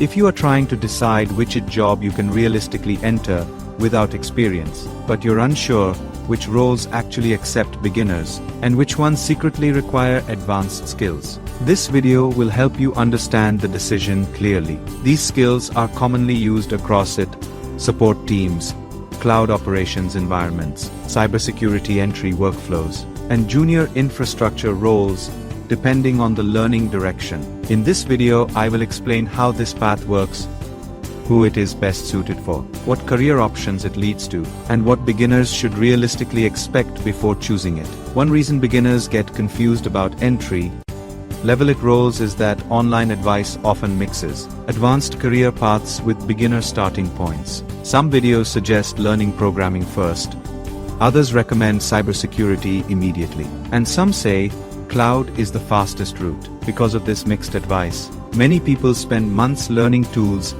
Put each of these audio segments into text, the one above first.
If you are trying to decide which job you can realistically enter without experience, but you're unsure which roles actually accept beginners, and which ones secretly require advanced skills, this video will help you understand the decision clearly. These skills are commonly used across support teams, cloud operations environments, cybersecurity entry workflows, and junior infrastructure roles, depending on the learning direction. In this video, I will explain how this path works, who it is best suited for, what career options it leads to, and what beginners should realistically expect before choosing it. One reason beginners get confused about entry-level roles is that online advice often mixes advanced career paths with beginner starting points. Some videos suggest learning programming first, others recommend cybersecurity immediately, and some say cloud is the fastest route. Because of this mixed advice, many people spend months learning tools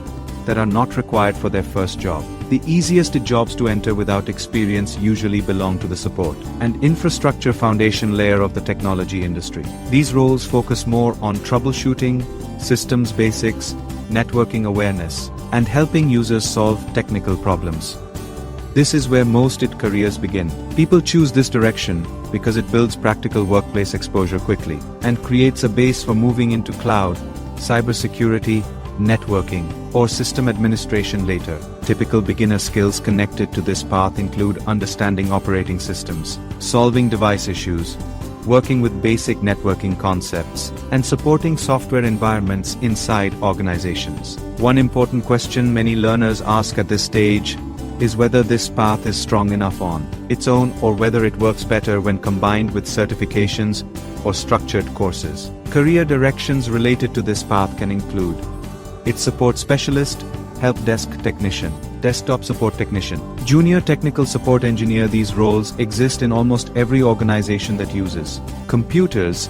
that are not required for their first job. The easiest jobs to enter without experience usually belong to the support and infrastructure foundation layer of the technology industry. These roles focus more on troubleshooting, systems basics, networking awareness, and helping users solve technical problems. This is where most careers begin. People choose this direction because it builds practical workplace exposure quickly and creates a base for moving into cloud, cybersecurity, networking, or system administration later. Typical beginner skills connected to this path include understanding operating systems, solving device issues, working with basic networking concepts, and supporting software environments inside organizations. One important question many learners ask at this stage is whether this path is strong enough on its own or whether it works better when combined with certifications or structured courses. Career directions related to this path can include its support specialist, help desk technician, desktop support technician, junior technical support engineer. These roles exist in almost every organization that uses computers,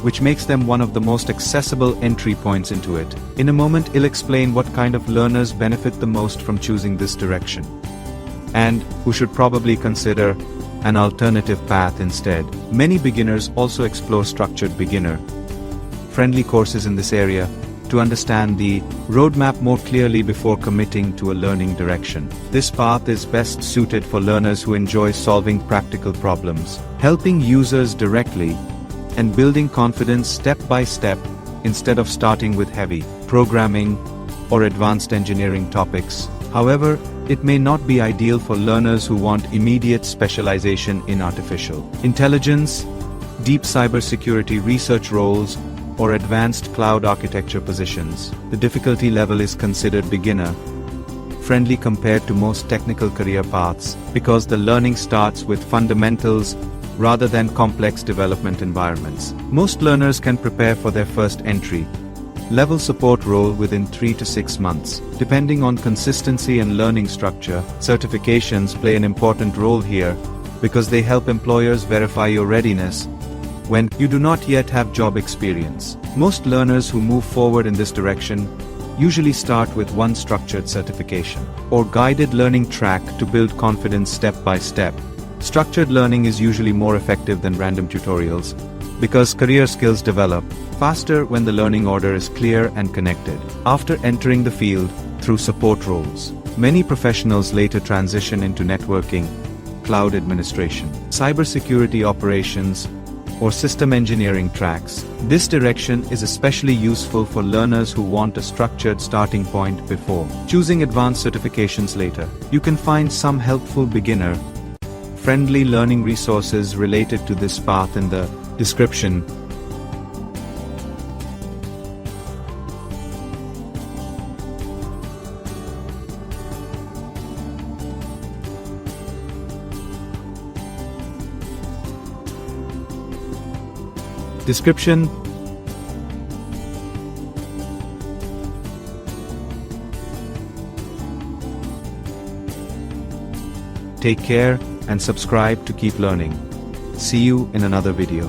which makes them one of the most accessible entry points into it. In a moment, I'll explain what kind of learners benefit the most from choosing this direction, and who should probably consider an alternative path instead. Many beginners also explore structured beginner-friendly courses in this area to understand the roadmap more clearly before committing to a learning direction. This path is best suited for learners who enjoy solving practical problems, helping users directly, and building confidence step by step, instead of starting with heavy programming or advanced engineering topics. However, it may not be ideal for learners who want immediate specialization in artificial intelligence, deep cybersecurity research roles, or advanced cloud architecture positions. The difficulty level is considered beginner-friendly compared to most technical career paths, because the learning starts with fundamentals rather than complex development environments. Most learners can prepare for their first entry-level support role within 3 to 6 months. Depending on consistency and learning structure, certifications play an important role here, because they help employers verify your readiness when you do not yet have job experience. Most learners who move forward in this direction usually start with one structured certification or guided learning track to build confidence step by step. Structured learning is usually more effective than random tutorials, because career skills develop faster when the learning order is clear and connected. After entering the field through support roles, many professionals later transition into networking, cloud administration, cybersecurity operations, or system engineering tracks. This direction is especially useful for learners who want a structured starting point before choosing advanced certifications later. You can find some helpful beginner-friendly learning resources related to this path in the description. Take care and subscribe to keep learning. See you in another video.